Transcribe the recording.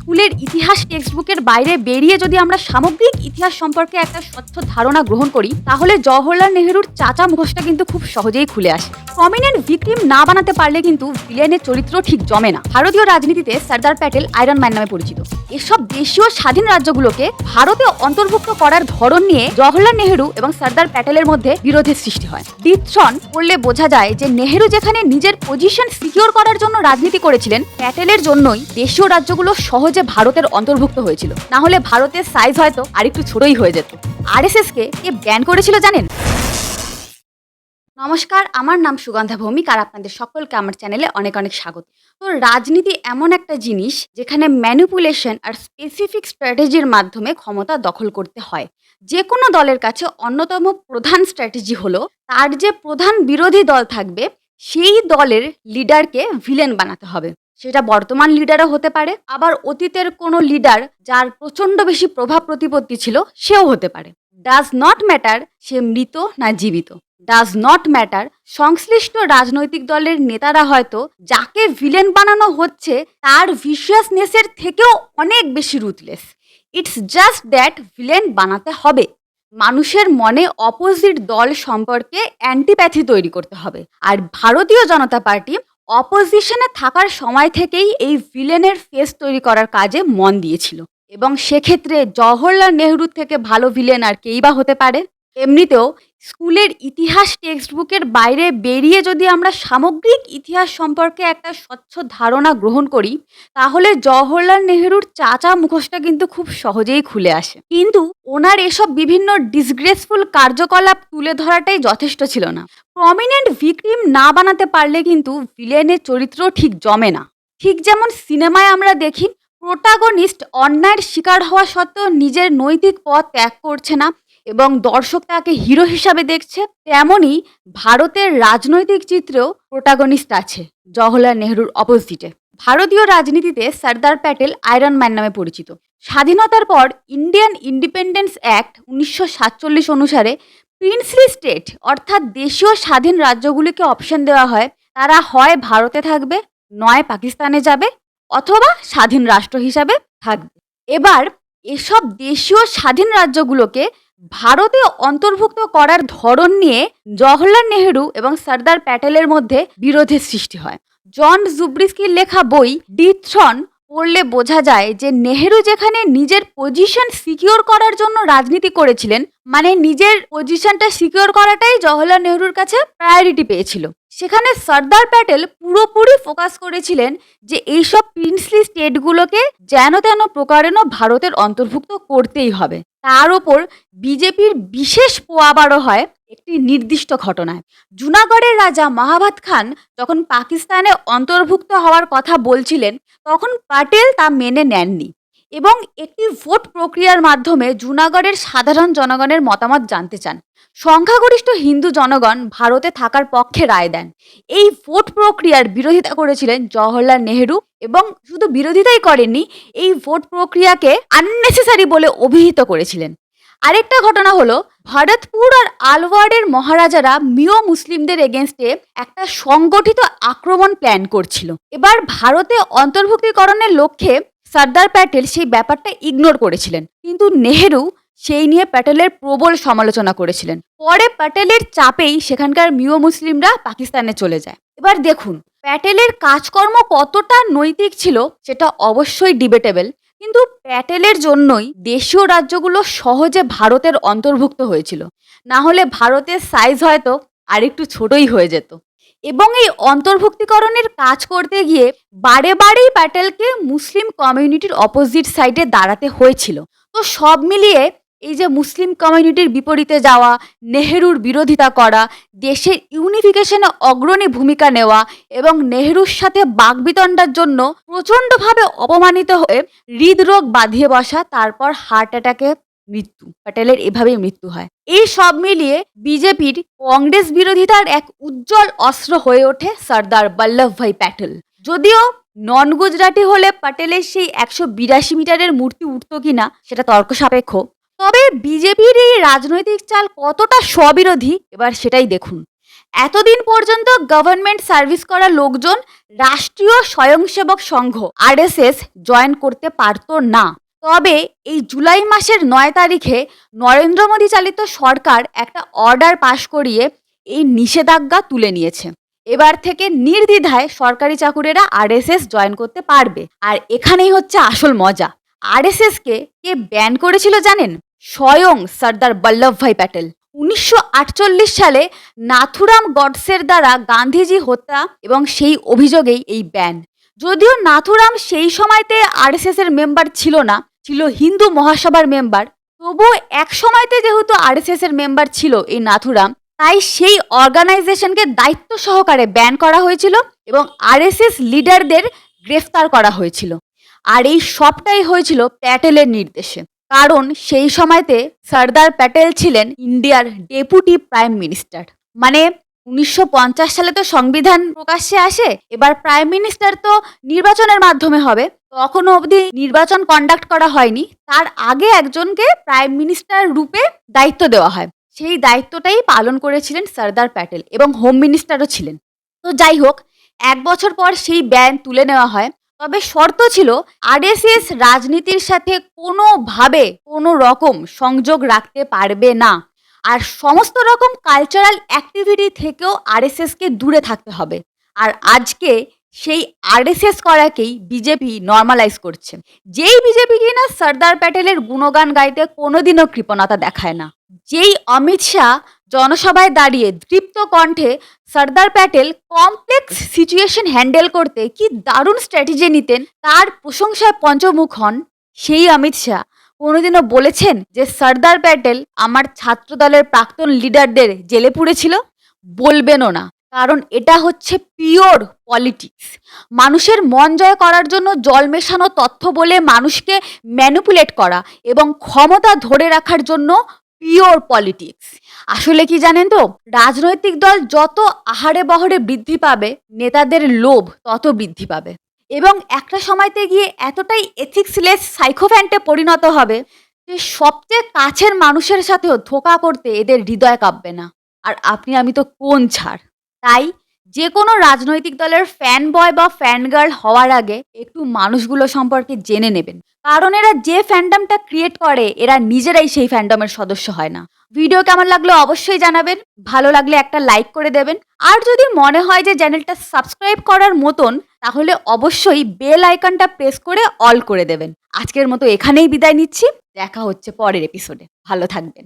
স্কুলের ইতিহাস টেক্সটবুকের বাইরে বেরিয়ে যদি আমরা সামগ্রিক ইতিহাস সম্পর্কে একটা স্বচ্ছ ধারণা গ্রহণ করি, তাহলে জওহরলাল নেহরুর চাচা মুখোশটা কিন্তু খুব সহজেই খুলে আসে। প্রমিনেন্ট ভিকটিম না বানাতে পারলে কিন্তু ভিলেনের চরিত্র ঠিক জমে না। ভারতীয় রাজনীতিতে সর্দার প্যাটেল আয়রন ম্যান নামে পরিচিত। এসব দেশীয় স্বাধীন রাজ্যগুলোকে ভারতে অন্তর্ভুক্ত করার ধরন নিয়ে জওহরলাল নেহরু এবং সর্দার প্যাটেলের মধ্যে বিরোধের সৃষ্টি হয়। ডিথ্রন পড়লে বোঝা যায় যে নেহরু যেখানে নিজের পজিশন সিকিউর করার জন্য রাজনীতি করেছিলেন, প্যাটেলের জন্যই দেশীয় রাজ্যগুলো সহজে ভারতের অন্তর্ভুক্ত হয়েছিল। না হলে ভারতের সাইজ হয়তো আরেকটু ছোটই হয়ে যেত। আরএসএস কে ব্যান করেছিল জানেন? নমস্কার, আমার নাম সুগন্ধা ভৌমিক আর আপনাদের সকলকে আমার চ্যানেলে অনেক অনেক স্বাগত। তো রাজনীতি এমন একটা জিনিস যেখানে ম্যানিপুলেশন আর স্পেসিফিক স্ট্র্যাটেজির মাধ্যমে ক্ষমতা দখল করতে হয়। যে কোনো দলের কাছে অন্যতম প্রধান স্ট্র্যাটেজি হলো তার যে প্রধান বিরোধী দল থাকবে সেই দলের লিডারকে ভিলেন বানাতে হবে। সেটা বর্তমান লিডারও হতে পারে, আবার অতীতের কোনো লিডার যার প্রচণ্ড বেশি প্রভাব প্রতিপত্তি ছিল সেও হতে পারে। ডাজ নট ম্যাটার সে মৃত না জীবিত, ডাজ নট ম্যাটার সংশ্লিষ্ট রাজনৈতিক দলের নেতারা হয়তো যাকে ভিলেন বানানো হচ্ছে তার ভিশিয়াসনেসের থেকেও অনেক বেশি ruthless. It's just that villain বানাতে হবে। মানুষের মনে অপোজিট দল সম্পর্কে অ্যান্টিপ্যাথি তৈরি করতে হবে। আর ভারতীয় জনতা পার্টি অপোজিশনে থাকার সময় থেকেই এই ভিলেনের ফেস তৈরি করার কাজে মন দিয়েছিল, এবং সেক্ষেত্রে জওহরলাল নেহরুর থেকে ভালো ভিলেন আর কেই বা হতে পারে। এমনিতেও স্কুলের ইতিহাস টেক্সটবুকের বাইরে বেরিয়ে যদি আমরা সামগ্রিক ইতিহাস সম্পর্কে একটা স্বচ্ছ ধারণা গ্রহণ করি, তাহলে জওহরলাল নেহরুর চাচা মুখোশটা কিন্তু খুব সহজেই খুলে আসে। কিন্তু ওনার এসব বিভিন্ন ডিসগ্রেসফুল কার্যকলাপ তুলে ধরাটাই যথেষ্ট ছিল না। প্রমিনেন্ট ভিকটিম না বানাতে পারলে কিন্তু ভিলেনের চরিত্র ঠিক জমে না। ঠিক যেমন সিনেমায় আমরা দেখি প্রোটাগনিস্ট অন্যায়ের শিকার হওয়া সত্ত্বেও নিজের নৈতিক পথ ত্যাগ করছে না এবং দর্শক তাকে হিরো হিসাবে দেখছে, তেমনই ভারতের রাজনৈতিক চিত্রেও প্রোটাগনিস্ট আছে জওহরলাল নেহরুর অপোজিটে। ভারতীয় রাজনীতিতে সর্দার প্যাটেল আয়রন ম্যান নামে পরিচিত। স্বাধীনতার পর ইন্ডিয়ান ইন্ডিপেন্ডেন্স অ্যাক্ট 1947 অনুসারে প্রিন্সলি স্টেট অর্থাৎ দেশীয় স্বাধীন রাজ্যগুলিকে অপশন দেওয়া হয়, তারা হয় ভারতে থাকবে, নয় পাকিস্তানে যাবে, অথবা স্বাধীন রাষ্ট্র হিসাবে থাকবে। এবার এসব দেশীয় স্বাধীন রাজ্যগুলোকে ভারতে অন্তর্ভুক্ত করার ধরন নিয়ে জওহরলাল নেহরু এবং সর্দার প্যাটেলের মধ্যে বিরোধের সৃষ্টি হয়। জন জুব্রিস্কির লেখা বই ডিথ্রন পড়লে বোঝা যায় যে নেহরু যেখানে নিজের পজিশন সিকিউর করার জন্য রাজনীতি করেছিলেন, মানে নিজের পজিশনটা সিকিউর করাটাই জওহরলাল নেহরুর কাছে প্রায়োরিটি পেয়েছিল, সেখানে সর্দার প্যাটেল পুরোপুরি ফোকাস করেছিলেন যে এইসব প্রিন্সলি স্টেটগুলোকে যেন তেন প্রকারেণ ভারতের অন্তর্ভুক্ত করতেই হবে। তার ওপর বিজেপির বিশেষ পোয়াবারও হয় একটি নির্দিষ্ট ঘটনায়। জুনাগড়ের রাজা মাহাবাদ খান যখন পাকিস্তানে অন্তর্ভুক্ত হওয়ার কথা বলছিলেন, তখন প্যাটেল তা মেনে নেননি এবং একটি ভোট প্রক্রিয়ার মাধ্যমে জুনাগড়ের সাধারণ জনগণের মতামত জানতে চান। সংখ্যাগরিষ্ঠ হিন্দু জনগণ ভারতে থাকার পক্ষে রায় দেন। এই ভোট প্রক্রিয়ার বিরোধিতা করেছিলেন জওহরলাল নেহরু, এবং শুধু বিরোধিতাই করেননি, এই ভোট প্রক্রিয়াকে আননেসেসারি বলে অভিহিত করেছিলেন। আরেকটা ঘটনা হলো ভরতপুর আর আলওয়ারের মহারাজারা মিও মুসলিমদের এগেনস্টে একটা সংগঠিত আক্রমণ প্ল্যান করছিল। এবার ভারতে অন্তর্ভুক্তিকরণের লক্ষ্যে সর্দার প্যাটেল সেই ব্যাপারটা ইগনোর করেছিলেন, কিন্তু নেহেরু সেই নিয়ে প্যাটেলের প্রবল সমালোচনা করেছিলেন। পরে প্যাটেলের চাপেই সেখানকার মিও মুসলিমরা পাকিস্তানে চলে যায়। এবার দেখুন প্যাটেলের কাজকর্ম কতটা নৈতিক ছিল সেটা অবশ্যই ডিবেটেবল, কিন্তু প্যাটেলের জন্যই দেশীয় রাজ্যগুলো সহজে ভারতের অন্তর্ভুক্ত হয়েছিল। না হলে ভারতের সাইজ হয়তো আরেকটু ছোটই হয়ে যেত। এবং এই অন্তর্ভুক্তিকরণের কাজ করতে গিয়ে বারে বারেই প্যাটেলকে মুসলিম কমিউনিটির অপোজিট সাইডে দাঁড়াতে হয়েছিল। তো সব মিলিয়ে এই যে মুসলিম কমিউনিটির বিপরীতে যাওয়া, নেহেরুর বিরোধিতা করা, দেশের ইউনিফিকেশনে অগ্রণী ভূমিকা নেওয়া এবং নেহেরুর সাথে বাকবিতণ্ডার জন্য প্রচণ্ডভাবে অপমানিত হয়ে হৃদরোগ বাঁধিয়ে বসা, তারপর হার্ট অ্যাটাকে মৃত্যু। প্যাটেলের এভাবেই মৃত্যু হয়। এই সব মিলিয়ে বিজেপির কংগ্রেস বিরোধিতার এক উজ্জ্বল অস্ত্র হয়ে ওঠে সর্দার বল্লভভাই প্যাটেল। যদিও নন গুজরাটি হলে প্যাটেলের সেই 182 মিটারের মূর্তি উঠত কিনা সেটা তর্ক সাপেক্ষ, তবে বিজেপির এই রাজনৈতিক চাল কতটা স্ববিরোধী এবার সেটাই দেখুন। এতদিন পর্যন্ত গভর্নমেন্ট সার্ভিস করা লোকজন রাষ্ট্রীয় স্বয়ংসেবক সংঘ আরএসএস জয়েন করতে পারতো না। তবে এই জুলাই মাসের ৯ তারিখে নরেন্দ্র মোদী চালিত সরকার একটা অর্ডার পাশ করিয়ে এই নিষেধাজ্ঞা তুলে নিয়েছে। এবার থেকে নির্দ্বিধায় সরকারি চাকুরেরা আরএসএস জয়েন করতে পারবে। আর এখানেই হচ্ছে আসল মজা। আরএসএস কে ব্যান করেছিল জানেন? স্বয়ং সর্দার বল্লভভাই প্যাটেল। ১৯৪৮ সালে নাথুরাম গডসের দ্বারা গান্ধীজি হত্যা এবং সেই অভিযোগেই এই ব্যান। যদিও নাথুরাম সেই সময়তে আরএসএস এর মেম্বার ছিল না, ছিল হিন্দু মহাসভার মেম্বার, তবুও এক সময়তে যেহেতু আরএসএস এর মেম্বার ছিল এই নাথুরাম, তাই সেই অর্গানাইজেশনকে দায়িত্ব সহকারে ব্যান করা হয়েছিল এবং আরএসএস লিডারদের গ্রেফতার করা হয়েছিল। আর এই সবটাই হয়েছিল প্যাটেলের নির্দেশে, কারণ সেই সময়তে সর্দার প্যাটেল ছিলেন ইন্ডিয়ার ডেপুটি প্রাইম মিনিস্টার। মানে ১৯৫০ সালে তো সংবিধান প্রকাশ্যে আসে, এবার প্রাইম মিনিস্টার তো নির্বাচনের মাধ্যমে হবে, তখনও অবধি নির্বাচন কন্ডাক্ট করা হয়নি, তার আগে একজনকে প্রাইম মিনিস্টার রূপে দায়িত্ব দেওয়া হয়। সেই দায়িত্বটাই পালন করেছিলেন সর্দার প্যাটেল এবং হোম মিনিস্টারও ছিলেন। তো যাই হোক, ১ বছর পর সেই ব্যান তুলে নেওয়া হয়। তবে শর্ত ছিল আরএসএস রাজনীতির সাথে কোনোভাবে কোনো রকম সংযোগ রাখতে পারবে না, আর সমস্ত রকম কালচারাল অ্যাক্টিভিটি থেকেও আরএসএসকে দূরে থাকতে হবে। আর আজকে সেই আরএসএস করাকেই বিজেপি নর্মালাইজ করছে। যেই বিজেপি কিনা সর্দার প্যাটেলের গুণগান গাইতে কোনোদিনও কৃপণতা দেখায় না। যেই অমিত শাহ জনসভায় দাঁড়িয়ে দৃপ্ত কণ্ঠে Sardar Patel complex situation handle করতে কি দারুণ স্ট্র্যাটেজি নিতেন তার প্রশংসায় পঞ্চমুখ হন, সেই অমিত শাহ কোনোদিনও বলেছেন যে সর্দার প্যাটেল আমার ছাত্রদলের প্রাক্তন লিডারদের জেলে পুড়েছিল? বলবেনও না, কারণ এটা হচ্ছে পিওর পলিটিক্স। মানুষের মন জয় করার জন্য জল মেশানো তথ্য বলে মানুষকে ম্যানিপুলেট করা এবং ক্ষমতা ধরে রাখার জন্য পিওর পলিটিক্স। আসলে কি জানেন তো, রাজনৈতিক দল যত আহারে বহরে বৃদ্ধি পাবে, নেতাদের লোভ তত বৃদ্ধি পাবে এবং একটা সময়তে গিয়ে এতটাই এথিক্সলেস সাইকোফ্যান্টে পরিণত হবে যে সবচেয়ে কাছের মানুষের সাথেও ধোঁকা করতে এদের হৃদয় কাঁপবে না। আর আপনি আমি তো কোন ছাড়। তাই যে কোনো রাজনৈতিক দলের ফ্যান বয় বা ফ্যান গার্ল হওয়ার আগে একটু মানুষগুলো সম্পর্কে জেনে নেবেন, কারণ এরা যে ফ্যান্ডমটা ক্রিয়েট করে এরা নিজেরাই সেই ফ্যান্ডমের সদস্য হয় না। ভিডিও কেমন লাগলো অবশ্যই জানাবেন, ভালো লাগলে একটা লাইক করে দেবেন, আর যদি মনে হয় যে চ্যানেলটা সাবস্ক্রাইব করার মতন তাহলে অবশ্যই বেল আইকনটা প্রেস করে অল করে দেবেন। আজকের মতো এখানেই বিদায় নিচ্ছি, দেখা হচ্ছে পরের এপিসোডে। ভালো থাকবেন।